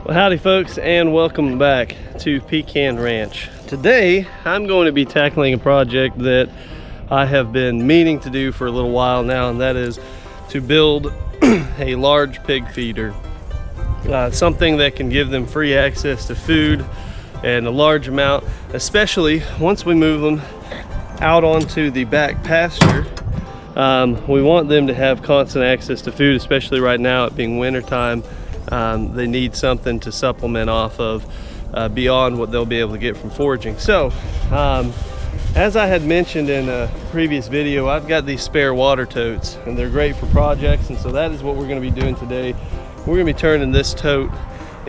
Well, howdy folks, and welcome back to Pecan Ranch. Today I'm going to be tackling a project that I have been meaning to do for a little while now, and that is to build a large pig feeder. Something that can give them free access to food and a large amount, especially once we move them out onto the back pasture. We want them to have constant access to food, especially right now, it being winter time. They need something to supplement off of beyond what they'll be able to get from foraging. So as I had mentioned in a previous video, I've got these spare water totes, and they're great for projects, and so that is what we're going to be doing today. We're going to be turning this tote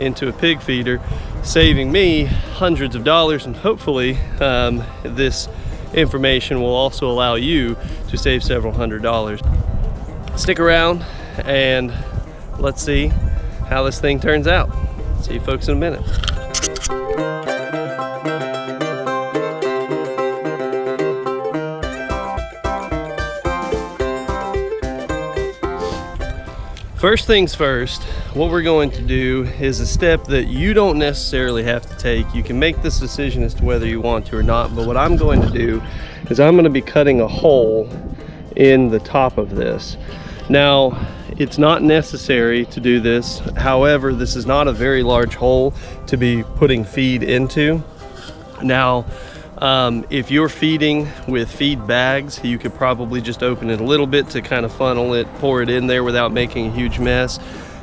into a pig feeder, saving me hundreds of dollars, and hopefully this information will also allow you to save several $100s. Stick around and let's see how this thing turns out. See you folks in a minute. First things first, what we're going to do is a step that you don't necessarily have to take. You can make this decision as to whether you want to or not, but what I'm going to do is I'm going to be cutting a hole in the top of this. Now, it's not necessary to do this. However, this is not a very large hole to be putting feed into. Now, if you're feeding with feed bags, you could probably just open it a little bit to kind of funnel it, pour it in there without making a huge mess.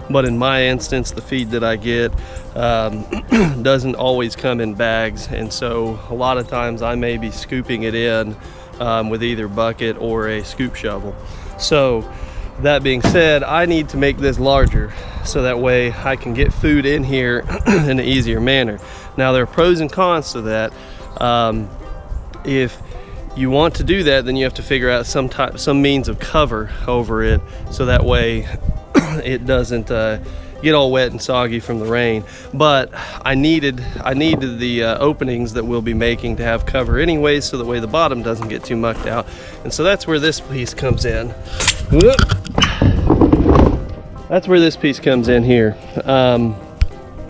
But in my instance, the feed that I get doesn't always come in bags, and so a lot of times I may be scooping it in with either bucket or a scoop shovel. So that being said, I need to make this larger so that way I can get food in here in an easier manner. Now, there are pros and cons to that. If you want to do that, then you have to figure out some means of cover over it, so that way it doesn't get all wet and soggy from the rain. But I needed the openings that we'll be making to have cover anyways, so that way the bottom doesn't get too mucked out. And so that's where this piece comes in. That's where this piece comes in here.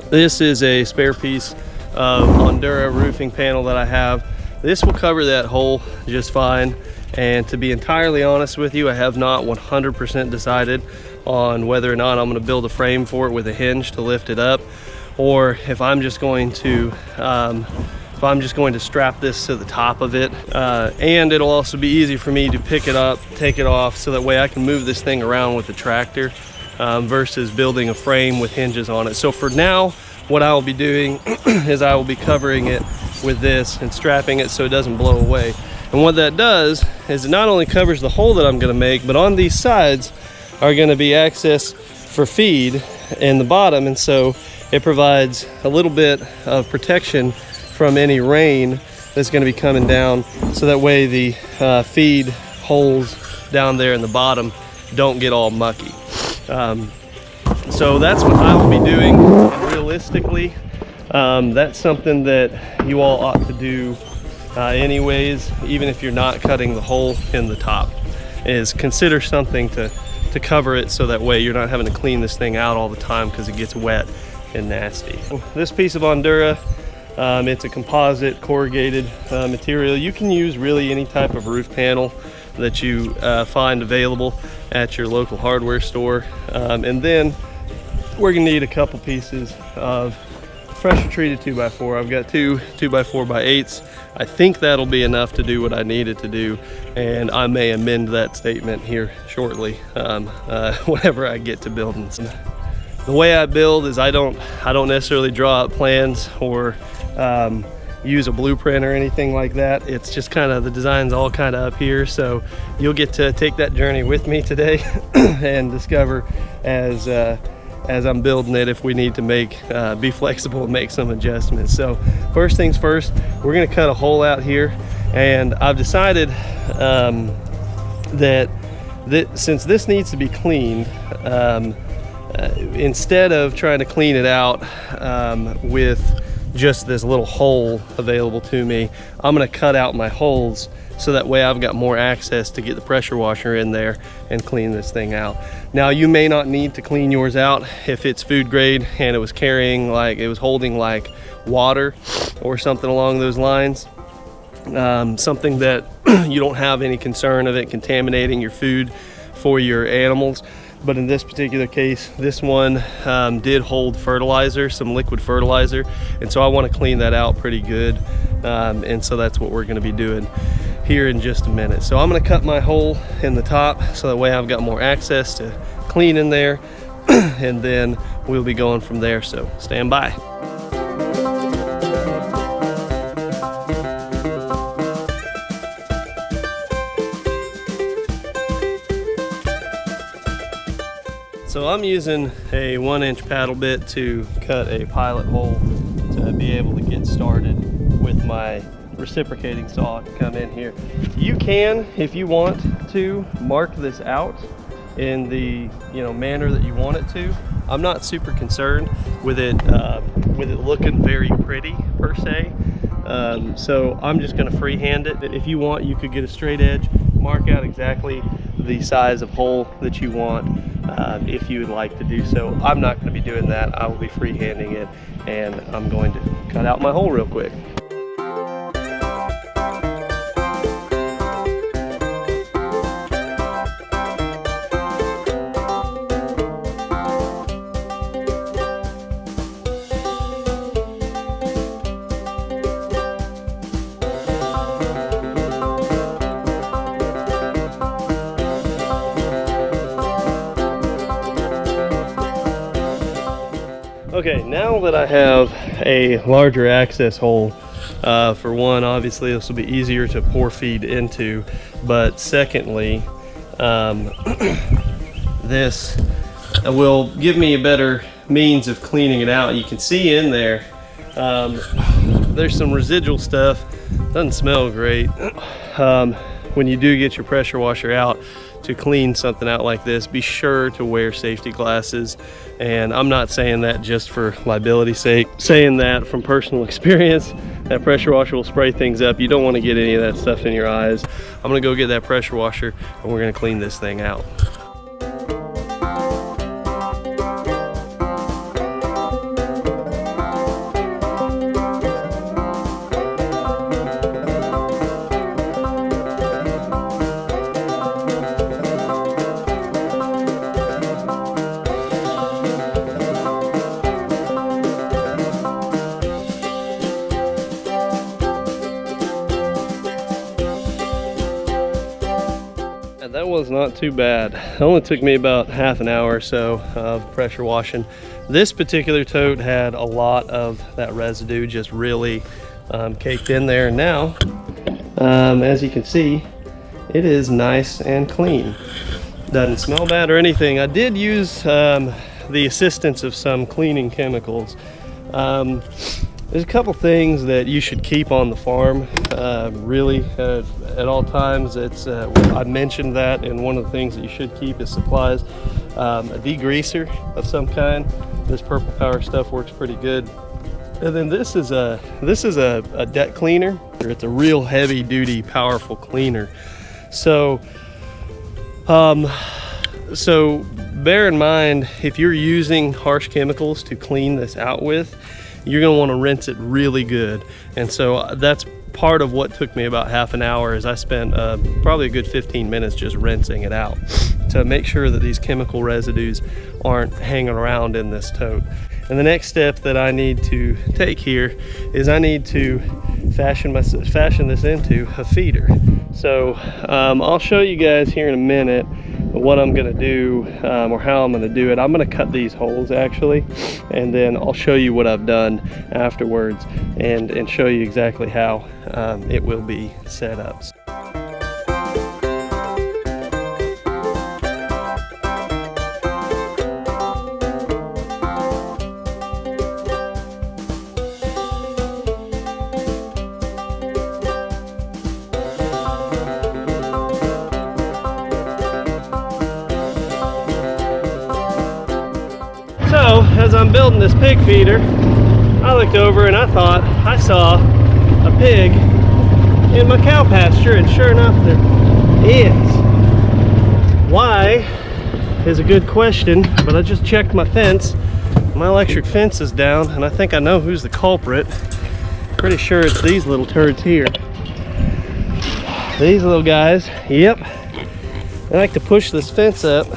This is a spare piece of Ondura roofing panel that I have. This will cover that hole just fine, and to be entirely honest with you, I have not 100% decided on whether or not I'm going to build a frame for it with a hinge to lift it up, or if I'm just going to strap this to the top of it. And it'll also be easy for me to pick it up, take it off, so that way I can move this thing around with the tractor versus building a frame with hinges on it. So for now, what I will be doing is I will be covering it with this and strapping it so it doesn't blow away. And what that does is it not only covers the hole that I'm going to make, but on these sides are going to be access for feed in the bottom, and so it provides a little bit of protection from any rain that's going to be coming down, so that way the feed holes down there in the bottom don't get all mucky. So that's what I will be doing, and realistically that's something that you all ought to do anyways, even if you're not cutting the hole in the top, is consider something to cover it, so that way you're not having to clean this thing out all the time because it gets wet and nasty. This piece of Ondura, it's a composite corrugated material. You can use really any type of roof panel that you find available at your local hardware store. And then we're gonna need a couple pieces of pressure treated 2x4. I've got two 2x4x8s. I think that'll be enough to do what I need it to do, and I may amend that statement here shortly whenever I get to building some. The way I build is I don't necessarily draw up plans or use a blueprint or anything like that. It's just kind of, the design's all kind of up here, so you'll get to take that journey with me today and discover as I'm building it if we need to be flexible and make some adjustments. So first things first, we're going to cut a hole out here, and I've decided that since this needs to be cleaned, instead of trying to clean it out with just this little hole available to me, I'm gonna cut out my holes so that way I've got more access to get the pressure washer in there and clean this thing out. Now, you may not need to clean yours out if it's food grade and it was carrying, like it was holding like water or something along those lines. Something that you don't have any concern of it contaminating your food for your animals. But in this particular case, this one did hold fertilizer, some liquid fertilizer, and so I want to clean that out pretty good. And so that's what we're going to be doing here in just a minute. So I'm going to cut my hole in the top so that way I've got more access to clean in there, and then we'll be going from there. So stand by. So I'm using a 1-inch paddle bit to cut a pilot hole to be able to get started with my reciprocating saw to come in here. You can, if you want to, mark this out in the manner that you want it to. I'm not super concerned with it looking very pretty per se. So I'm just going to freehand it. If you want, you could get a straight edge, mark out exactly the size of hole that you want. If you would like to do so. I'm not going to be doing that. I will be freehanding it, and I'm going to cut out my hole real quick. Okay, now that I have a larger access hole, for one, obviously this will be easier to pour feed into, but secondly, this will give me a better means of cleaning it out. You can see in there, there's some residual stuff. Doesn't smell great. When you do get your pressure washer out to clean something out like this, be sure to wear safety glasses. And I'm not saying that just for liability's sake, saying that from personal experience. That pressure washer will spray things up. You don't want to get any of that stuff in your eyes. I'm gonna go get that pressure washer and we're gonna clean this thing out. That was not too bad. It only took me about half an hour or so of pressure washing. This particular tote had a lot of that residue just really caked in there. Now, as you can see, it is nice and clean. Doesn't smell bad or anything. I did use the assistance of some cleaning chemicals. There's a couple things that you should keep on the farm, really, at all times. I mentioned that, and one of the things that you should keep is supplies. A degreaser of some kind. This Purple Power stuff works pretty good. And then this is a deck cleaner. It's a real heavy duty, powerful cleaner. So bear in mind, if you're using harsh chemicals to clean this out with, you're gonna wanna rinse it really good. And so that's part of what took me about half an hour. Is I spent probably a good 15 minutes just rinsing it out to make sure that these chemical residues aren't hanging around in this tote. And the next step that I need to take here is I need to fashion this into a feeder. So I'll show you guys here in a minute what I'm gonna do, or how I'm gonna do it. I'm gonna cut these holes actually, and then I'll show you what I've done afterwards and show you exactly how it will be set up. So as I'm building this pig feeder, I looked over and I thought I saw a pig in my cow pasture, and sure enough there is. Why is a good question, but I just checked my fence. My electric fence is down, and I think I know who's the culprit. Pretty sure it's these little turds here. These little guys, yep. They like to push this fence up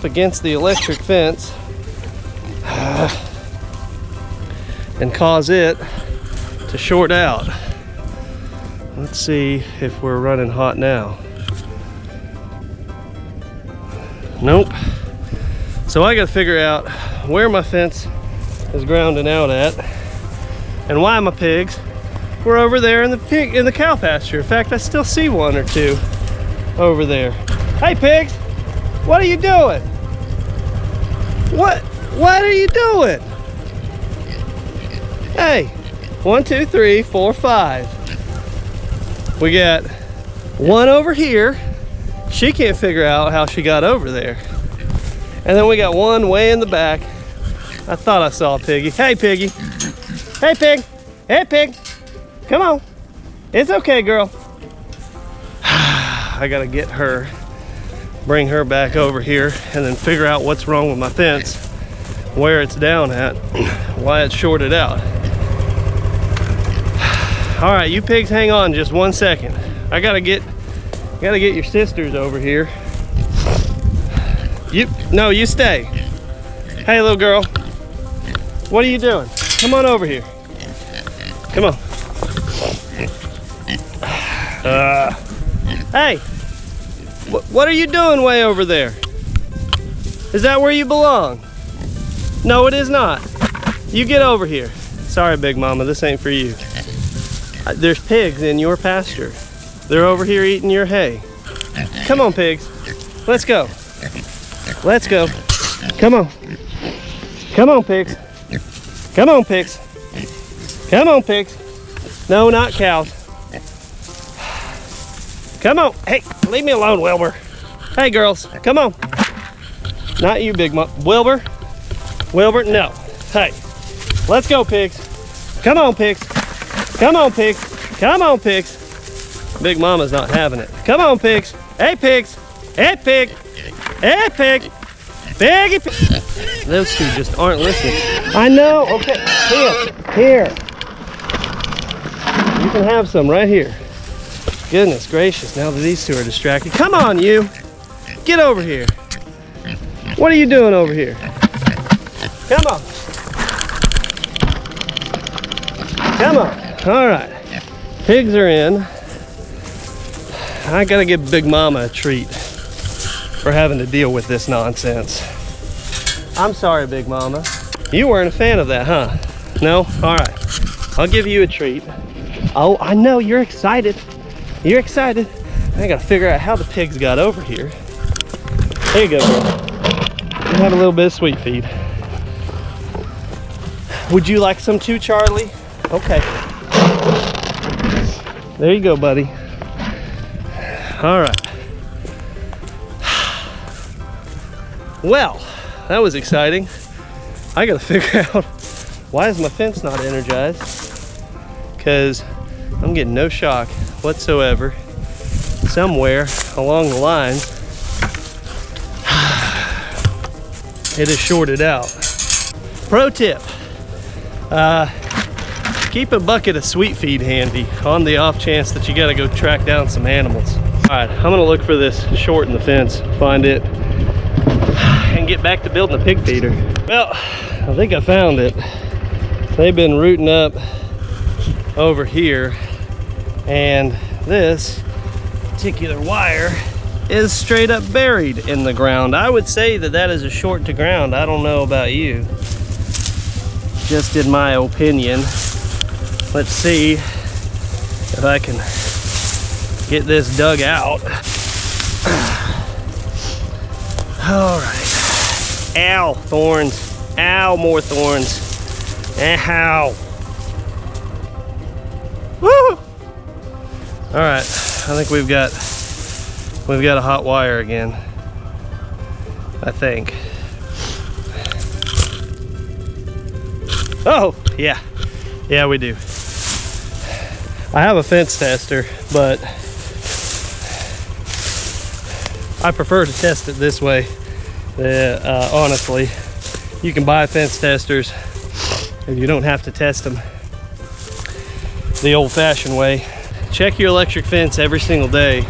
against the electric fence and cause it to short out. Let's see if we're running hot now. Nope. So I gotta figure out where my fence is grounding out at and why my pigs were over there in the cow pasture. In fact, I still see one or two over there. Hey pigs, what are you doing? What are you doing? Hey, 1, 2, 3, 4, 5. We got one over here. She can't figure out how she got over there. And then we got one way in the back. I thought I saw a piggy. Hey piggy. Hey pig. Hey pig. Come on. It's okay, girl. I gotta get her, bring her back over here, and then figure out what's wrong with my fence, where it's down at, why it's shorted out. All right, you pigs hang on just 1 second. I gotta get your sisters over here. No, you stay. Hey little girl, what are you doing? Come on over here. Come on. Hey, what are you doing way over there? Is that where you belong? No, it is not. You get over here. Sorry, Big Mama, this ain't for you. There's pigs in your pasture. They're over here eating your hay. Come on, pigs. Let's go. Let's go. Come on. Come on, pigs. Come on, pigs. Come on, pigs. No, not cows. Come on. Hey, leave me alone, Wilbur. Hey, girls. Come on. Not you, Big Mama. Wilbur? Wilbur, no. Hey, let's go, pigs. Come on, pigs. Come on, pigs. Come on, pigs. Big Mama's not having it. Come on, pigs. Hey, pigs. Hey, pig. Hey, pig. Piggy pig. Those two just aren't listening. I know. Okay. Here. You can have some right here. Goodness gracious, now that these two are distracted. Come on, you. Get over here. What are you doing over here? Come on. Come on. All right. Pigs are in. I gotta give Big Mama a treat for having to deal with this nonsense. I'm sorry, Big Mama. You weren't a fan of that, huh? No? All right. I'll give you a treat. Oh, I know, you're excited. You're excited. I gotta figure out how the pigs got over here. There you go, girl. You have a little bit of sweet feed. Would you like some too, Charlie? Okay. There you go, buddy. All right. Well, that was exciting. I gotta figure out why is my fence not energized, because I'm getting no shock whatsoever somewhere along the lines. It is shorted out. Pro tip, keep a bucket of sweet feed handy on the off chance that you gotta go track down some animals. All right, I'm gonna look for this short in the fence, find it, and get back to building a pig feeder. Well, I think I found it. They've been rooting up over here, and this particular wire is straight up buried in the ground. I would say that that is a short to ground. I don't know about you, just in my opinion. Let's see if I can get this dug out. All right. Ow, thorns. Ow, more thorns. Ow. Woo! All right, I think we've got a hot wire again. I think. Oh, yeah. Yeah, we do. I have a fence tester, but I prefer to test it this way. Honestly, you can buy fence testers and you don't have to test them the old-fashioned way. Check your electric fence every single day.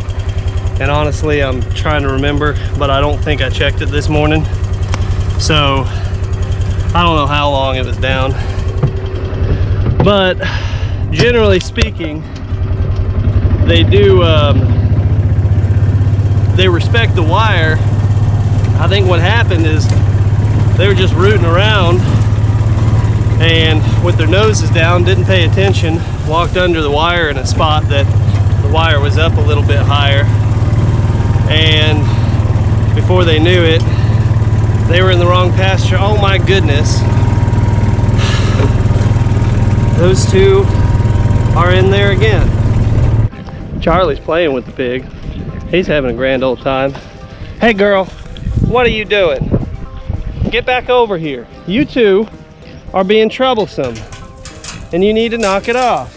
And honestly, I'm trying to remember, but I don't think I checked it this morning. So I don't know how long it was down. But generally speaking, they do, they respect the wire. I think what happened is they were just rooting around and with their noses down, didn't pay attention, walked under the wire in a spot that the wire was up a little bit higher, and before they knew it, they were in the wrong pasture. Oh my goodness. Those two are in there again. Charlie's playing with the pig. He's having a grand old time. Hey girl, what are you doing? Get back over here. You two are being troublesome and you need to knock it off.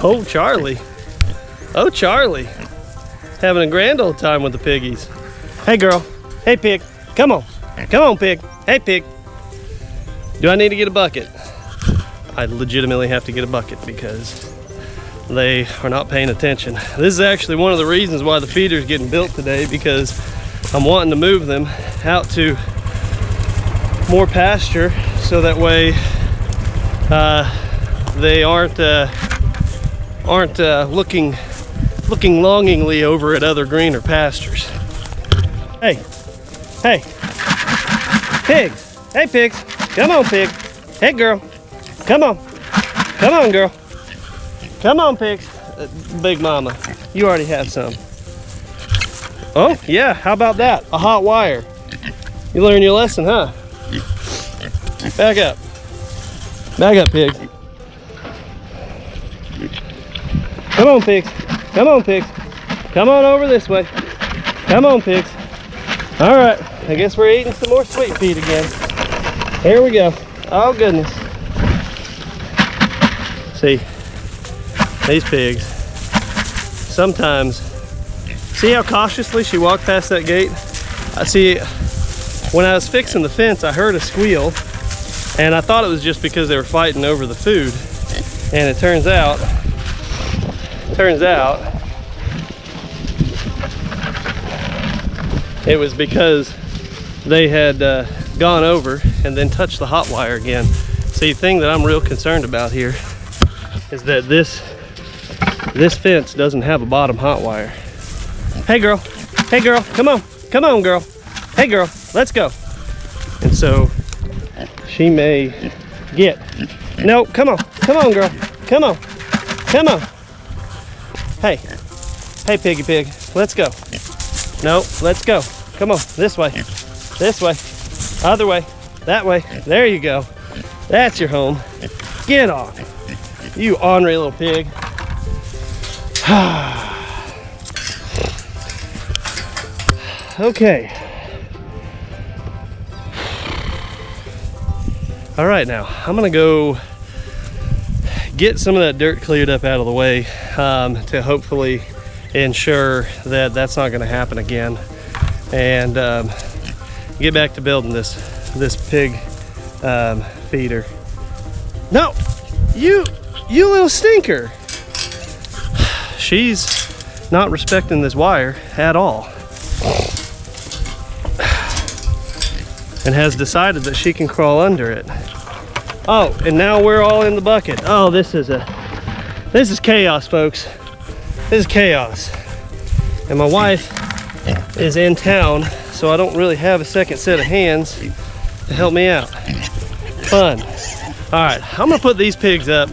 Oh, Charlie. Oh, Charlie. Having a grand old time with the piggies. Hey girl. Hey pig. Come on. Come on, pig. Hey pig. Do I need to get a bucket? I legitimately have to get a bucket because they are not paying attention. This is actually one of the reasons why the feeder is getting built today, because I'm wanting to move them out to more pasture so that way they aren't looking longingly over at other greener pastures. Hey, hey, pigs, hey pigs, come on pig, hey girl, come on girl, come on pigs. Big mama, you already have some. Oh yeah, how about that, a hot wire. You learned your lesson, huh? Back up, pig. Come on pigs, come on pigs, come on over this way, come on pigs. All right, I guess we're eating some more sweet feed again. Here we go. Oh goodness. See, these pigs, sometimes, see how cautiously she walked past that gate? I see, when I was fixing the fence, I heard a squeal and I thought it was just because they were fighting over the food. And it turns out it was because they had gone over and then touched the hot wire again. See, the thing that I'm real concerned about here is that this fence doesn't have a bottom hot wire. Hey girl, come on girl, hey girl, let's go. And so she may get, no, come on girl, come on. Hey piggy pig, let's go. No, let's go. Come on, this way, other way, that way. There you go. That's your home. Get on. You ornery little pig. Okay. All right, now I'm gonna go get some of that dirt cleared up out of the way to hopefully ensure that that's not going to happen again, and get back to building this pig feeder. No, you little stinker. She's not respecting this wire at all and has decided that she can crawl under it. Oh, and now we're all in the bucket. Oh, this is chaos, folks. This is chaos. And my wife is in town, so I don't really have a second set of hands to help me out. Fun. All right, I'm gonna put these pigs up.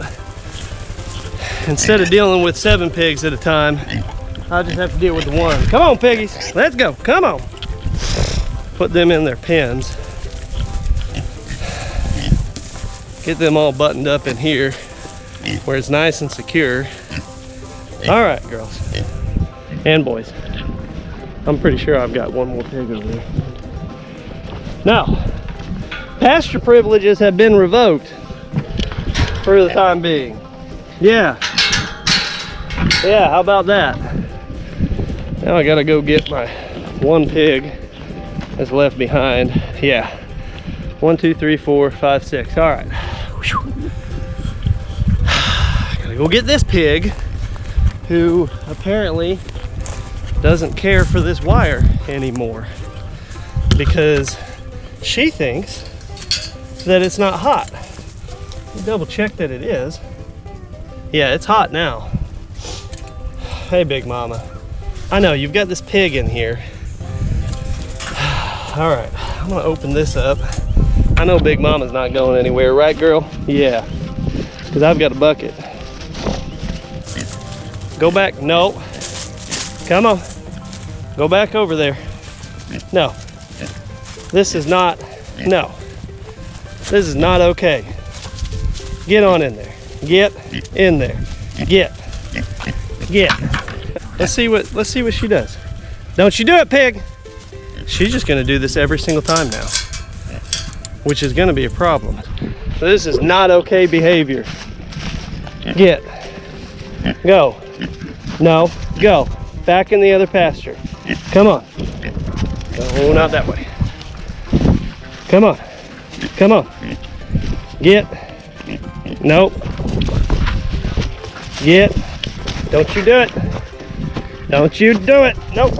Instead of dealing with 7 pigs at a time, I'll just have to deal with the one. Come on, piggies, let's go, come on. Put them in their pens. Get them all buttoned up in here where it's nice and secure. All right, girls and boys. I'm pretty sure I've got one more pig over there. Now, Pasture privileges have been revoked for the time being. Yeah. Yeah, how about that? Now I gotta go get my one pig that's left behind. Yeah. 1, 2, 3, 4, 5, 6. All right. Gotta go get this pig who apparently doesn't care for this wire anymore because she thinks that it's not hot. Double check that it is. Yeah, it's hot now. Hey, Big Mama. I know, you've got this pig in here. All right, I'm gonna open this up. I know Big Mama's not going anywhere, right, girl? Yeah, because I've got a bucket. Go back, no. Come on, go back over there. No, this is not, no. This is not okay. Get on in there. Get in there. Get. Let's see what she does. Don't you do it, pig. She's just gonna do this every single time now, which is gonna be a problem. So this is not okay behavior. Get. Go. No, go. Back in the other pasture. Come on. Oh, not that way. Come on. Come on. Get. Nope. Get. Don't you do it. Don't you do it. Nope.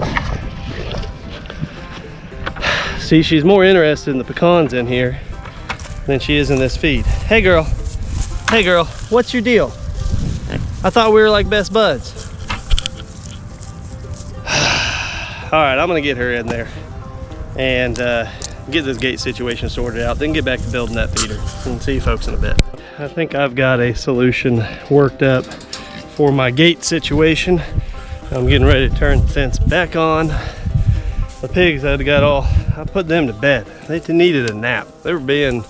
See, she's more interested in the pecans in here than she is in this feed. Hey girl. Hey girl, what's your deal? I thought we were like best buds. All right, I'm gonna get her in there and get this gate situation sorted out, then get back to building that feeder and see you folks in a bit. I think I've got a solution worked up for my gate situation. I'm getting ready to turn the fence back on. The pigs, I put them to bed. They needed a nap. They were being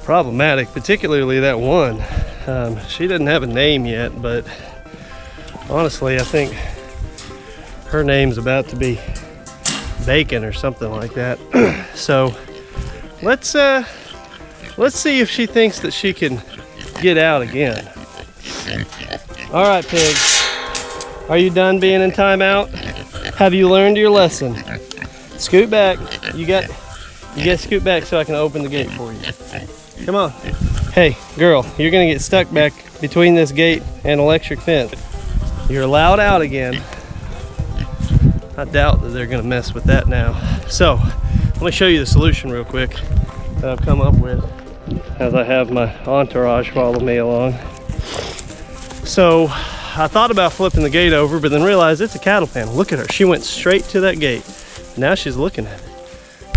problematic, particularly that one. She didn't have a name yet, but honestly, I think her name's about to be Bacon or something like that. So let's see if she thinks that she can get out again. All right, pig. Are you done being in timeout? Have you learned your lesson? Scoot back. You got to scoot back so I can open the gate for you. Come on. Hey, girl, you're gonna get stuck back between this gate and electric fence. You're allowed out again. I doubt that they're gonna mess with that now. So, let me show you the solution real quick that I've come up with as I have my entourage follow me along. So, I thought about flipping the gate over, but then realized it's a cattle pen. Look at her, she went straight to that gate. Now she's looking at it.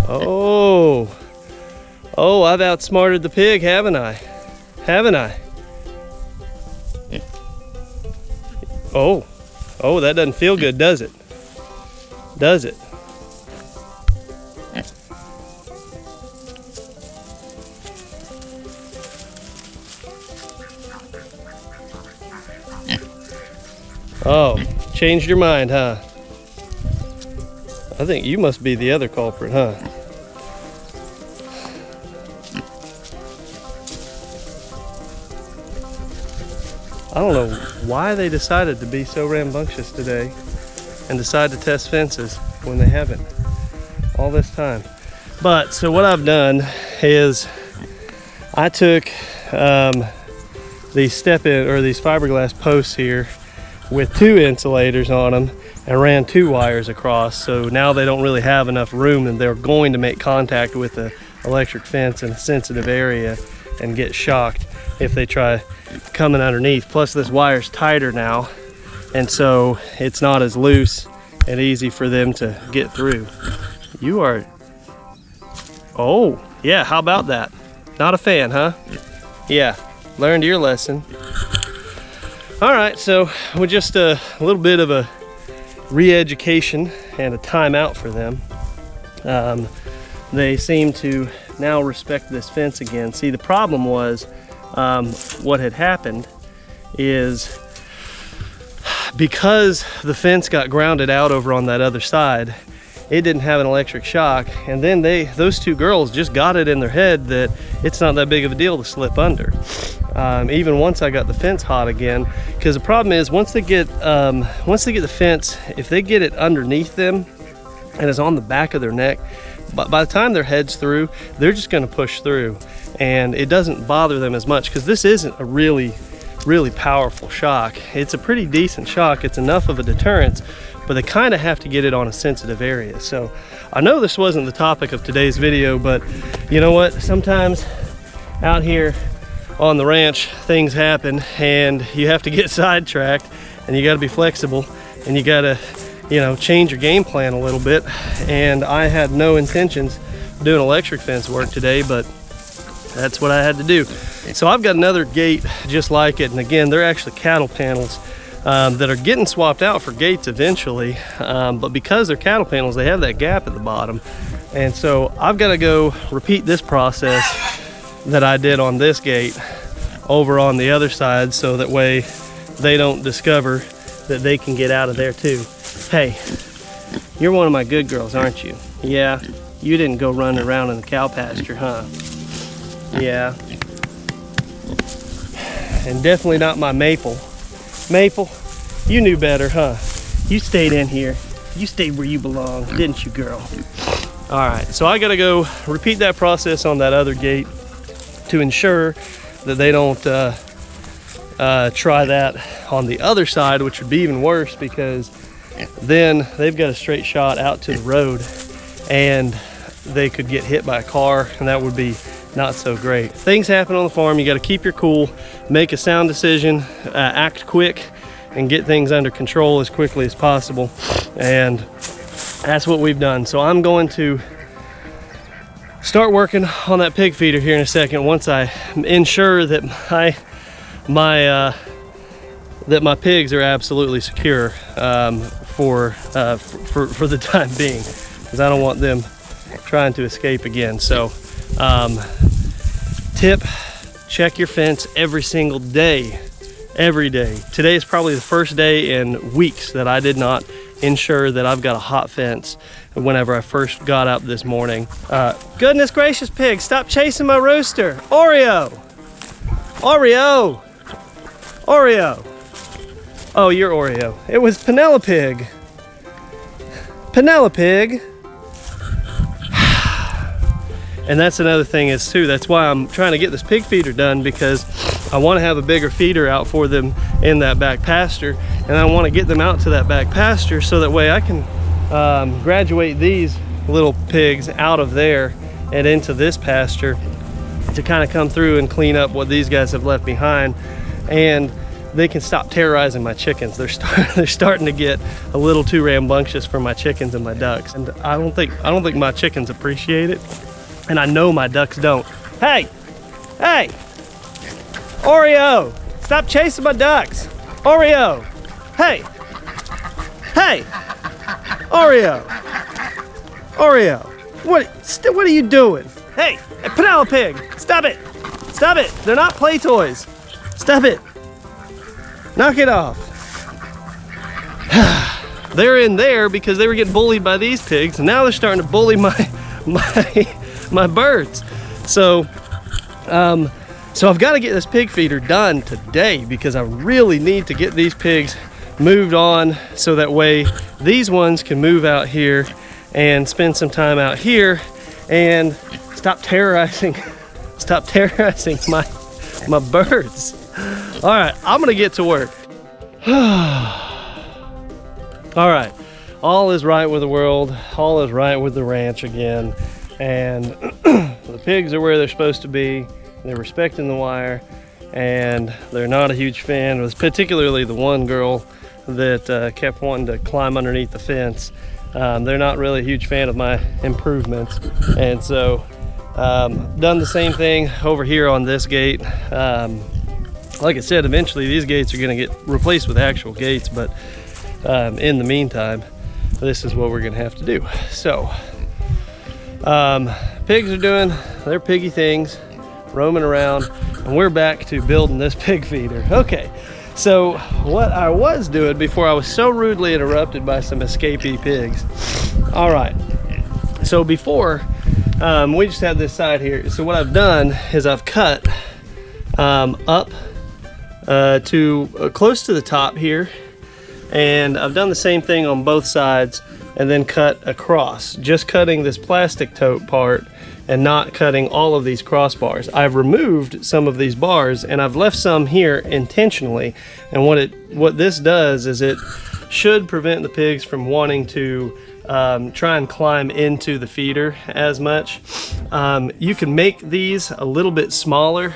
Oh, I've outsmarted the pig, haven't I? Haven't I? Oh, that doesn't feel good, does it? Does it? Oh, changed your mind, huh? I think you must be the other culprit, huh? I don't know why they decided to be so rambunctious today and decide to test fences when they haven't all this time. But so what I've done is I took these these fiberglass posts here with 2 insulators on them and ran 2 wires across. So now they don't really have enough room, and they're going to make contact with the electric fence in a sensitive area and get shocked if they try coming underneath. Plus this wire's tighter now, and so it's not as loose and easy for them to get through. You are, oh yeah, how about that? Not a fan, huh? Yeah, learned your lesson. All right, so with just a little bit of a re-education and a timeout for them, they seem to now respect this fence again. See, the problem was what had happened is because the fence got grounded out over on that other side, it didn't have an electric shock. And then those two girls just got it in their head that it's not that big of a deal to slip under. Even once I got the fence hot again, because the problem is once they get the fence, if they get it underneath them and it's on the back of their neck, but by the time their head's through, they're just going to push through, and it doesn't bother them as much because this isn't a really powerful shock. It's a pretty decent shock. It's enough of a deterrence, but they kind of have to get it on a sensitive area. So I know this wasn't the topic of today's video, but you know what? Sometimes out here on the ranch, things happen and you have to get sidetracked, and you got to be flexible, and you got to, you know, change your game plan a little bit. And I had no intentions of doing electric fence work today, but that's what I had to do. So I've got another gate just like it, and again, they're actually cattle panels that are getting swapped out for gates eventually, but because they're cattle panels, they have that gap at the bottom. And so I've got to go repeat this process that I did on this gate over on the other side, so that way they don't discover that they can get out of there too. Hey, you're one of my good girls, aren't you? Yeah, you didn't go running around in the cow pasture, huh? Yeah. And definitely not my Maple. Maple, you knew better, huh? You stayed in here. You stayed where you belong, didn't you, girl? All right, so I gotta go repeat that process on that other gate to ensure that they don't try that on the other side, which would be even worse, because then they've got a straight shot out to the road and they could get hit by a car, and that would be not so great. Things happen on the farm. You got to keep your cool, make a sound decision, act quick, and get things under control as quickly as possible. And that's what we've done. So I'm going to start working on that pig feeder here in a second, once I ensure that my pigs are absolutely secure for the time being, because I don't want them trying to escape again. So tip, check your fence every single day, every day. Today is probably the first day in weeks that I did not ensure that I've got a hot fence whenever I first got up this morning. Goodness gracious, pig, stop chasing my rooster. Oreo, Oreo, Oreo. Oh, you're Oreo. It was Penelope. Penelope. And that's another thing is too, that's why I'm trying to get this pig feeder done, because I want to have a bigger feeder out for them in that back pasture, and I want to get them out to that back pasture so that way I can graduate these little pigs out of there and into this pasture to kind of come through and clean up what these guys have left behind, and they can stop terrorizing my chickens. They're starting to get a little too rambunctious for my chickens and my ducks, and I don't think my chickens appreciate it, and I know my ducks don't. Hey, hey, Oreo, stop chasing my ducks. Oreo, hey, hey, Oreo, Oreo, what are you doing? Hey, Penelope, stop it, stop it. They're not play toys. Stop it. Knock it off. They're in there because they were getting bullied by these pigs, and now they're starting to bully my birds. So I've got to get this pig feeder done today, because I really need to get these pigs moved on, so that way these ones can move out here and spend some time out here and stop terrorizing my birds. All right, I'm gonna get to work. All right, all is right with the world, all is right with the ranch again, and the pigs are where they're supposed to be. They're respecting the wire, and they're not a huge fan. It was particularly the one girl that kept wanting to climb underneath the fence. They're not really a huge fan of my improvements, and so done the same thing over here on this gate. Like I said, eventually these gates are going to get replaced with actual gates, but in the meantime, this is what we're going to have to do. So pigs are doing their piggy things, roaming around, and we're back to building this pig feeder. Okay, so what I was doing before I was so rudely interrupted by some escapee pigs, All right, so before we just had this side here. So what I've done is I've cut up to close to the top here, and I've done the same thing on both sides and then cut across, just cutting this plastic tote part and not cutting all of these crossbars. I've removed some of these bars and I've left some here intentionally, and what this does is it should prevent the pigs from wanting to try and climb into the feeder as much. You can make these a little bit smaller,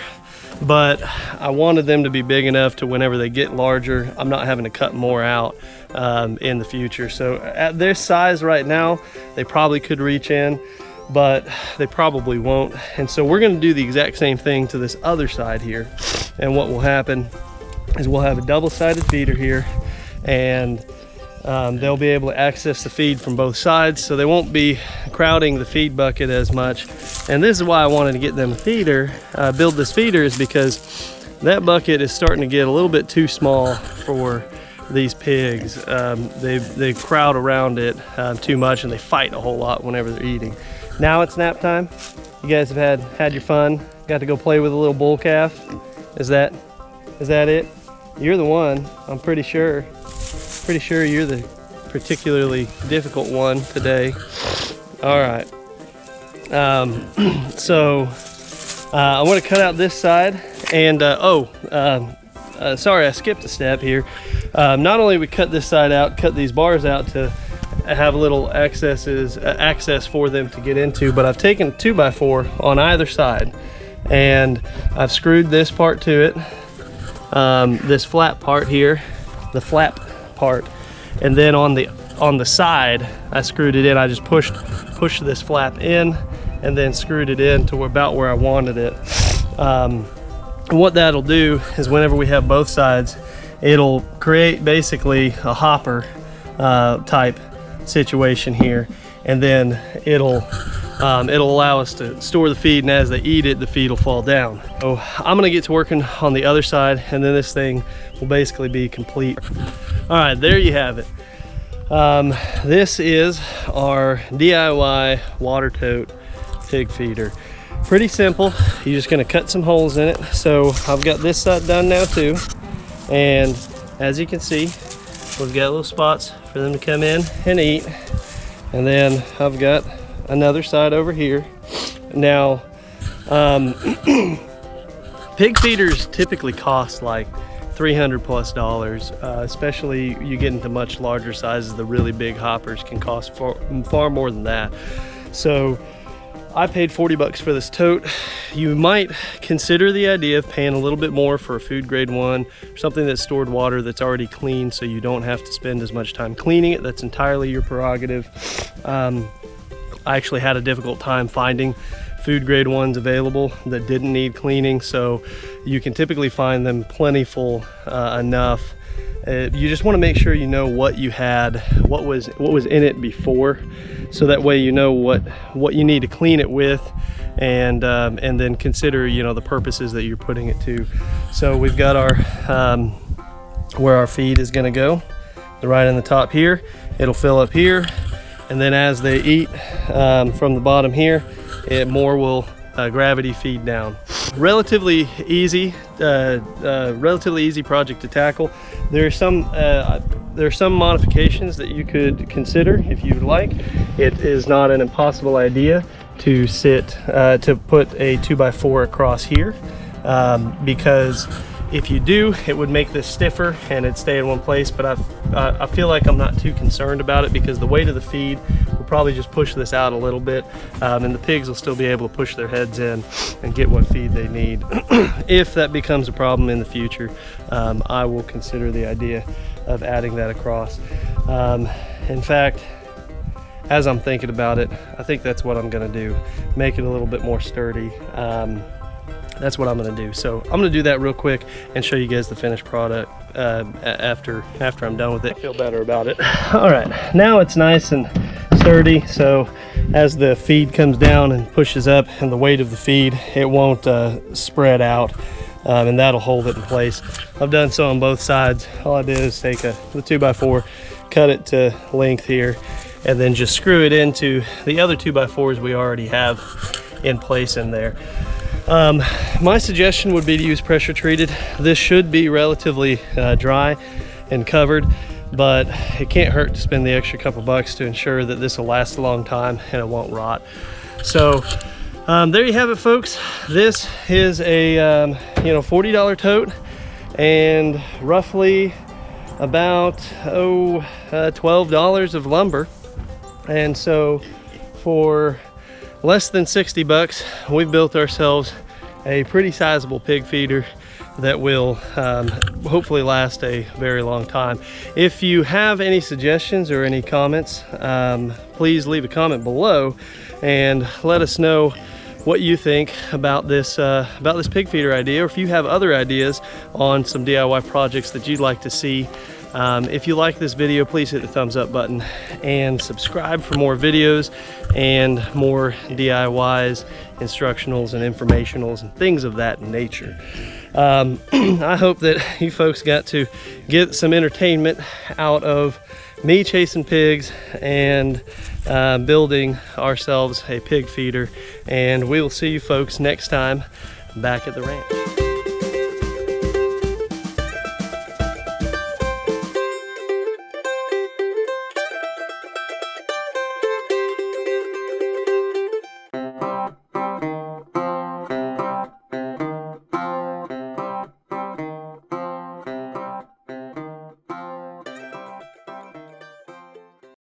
but I wanted them to be big enough to whenever they get larger, I'm not having to cut more out in the future. So at this size right now, they probably could reach in, but they probably won't. And so we're gonna do the exact same thing to this other side here. And what will happen is we'll have a double-sided feeder here, and they'll be able to access the feed from both sides, so they won't be crowding the feed bucket as much. And this is why I wanted to get them a feeder, build this feeder, is because that bucket is starting to get a little bit too small for these pigs. They crowd around it too much, and they fight a whole lot whenever they're eating. Now it's nap time. You guys have had your fun. Got to go play with a little bull calf. Is that it? You're the one, I'm pretty sure. Pretty sure you're the particularly difficult one today. All right. So I want to cut out this side, and sorry, I skipped a step here. Not only we cut this side out, cut these bars out to have little access for them to get into, but I've taken 2x4 on either side, and I've screwed this part to it, this flat part here, the flap part, and then on the side I screwed it in. I just pushed this flap in and then screwed it in to about where I wanted it. And what that'll do is whenever we have both sides, it'll create basically a hopper type situation here, and then it'll allow us to store the feed, and as they eat it, the feed will fall down. So I'm gonna get to working on the other side, and then this thing will basically be complete. All right, there you have it. This is our DIY water tote pig feeder. Pretty simple. You're just gonna cut some holes in it. So I've got this side done now too, and as you can see, we've got little spots for them to come in and eat. And then I've got another side over here. Now, pig feeders typically cost like $300+, especially you get into much larger sizes. The really big hoppers can cost far more than that. So I paid 40 bucks for this tote. You might consider the idea of paying a little bit more for a food grade one, or something that's stored water that's already clean, so you don't have to spend as much time cleaning it. That's entirely your prerogative. I actually had a difficult time finding food grade ones available that didn't need cleaning, so you can typically find them plentiful enough. You just want to make sure you know what you had, what was in it before, so that way you know what you need to clean it with, and then consider, you know, the purposes that you're putting it to. So we've got our where our feed is going to go, right in the top here. It'll fill up here, and then as they eat from the bottom here, more will gravity feed down. Relatively easy project to tackle. There are some modifications that you could consider if you'd like. It is not an impossible idea to put a 2x4 across here, because if you do, it would make this stiffer and it'd stay in one place. But I feel like I'm not too concerned about it, because the weight of the feed will probably just push this out a little bit, and the pigs will still be able to push their heads in and get what feed they need. If that becomes a problem in the future, I will consider the idea of adding that across. In fact, as I'm thinking about it, I think that's what I'm going to do, make it a little bit more sturdy. That's what I'm going to do. So I'm going to do that real quick and show you guys the finished product after I'm done with it. I feel better about it. All right, now it's nice and sturdy, so as the feed comes down and pushes up, and the weight of the feed, it won't spread out, and that'll hold it in place. I've done so on both sides. All I did is take the 2x4, cut it to length here, and then just screw it into the other 2x4s we already have in place in there. My suggestion would be to use pressure treated. This should be relatively dry and covered, but it can't hurt to spend the extra couple bucks to ensure that this will last a long time and it won't rot. So there you have it, folks. This is a $40 tote and roughly about $12 of lumber. And so for less than 60 bucks, we've built ourselves a pretty sizable pig feeder that will hopefully last a very long time. If you have any suggestions or any comments, please leave a comment below and let us know what you think about this pig feeder idea, or if you have other ideas on some DIY projects that you'd like to see. If you like this video, please hit the thumbs up button and subscribe for more videos and more DIYs, instructionals and informationals and things of that nature. I hope that you folks got to get some entertainment out of me chasing pigs and building ourselves a pig feeder, and we will see you folks next time back at the ranch.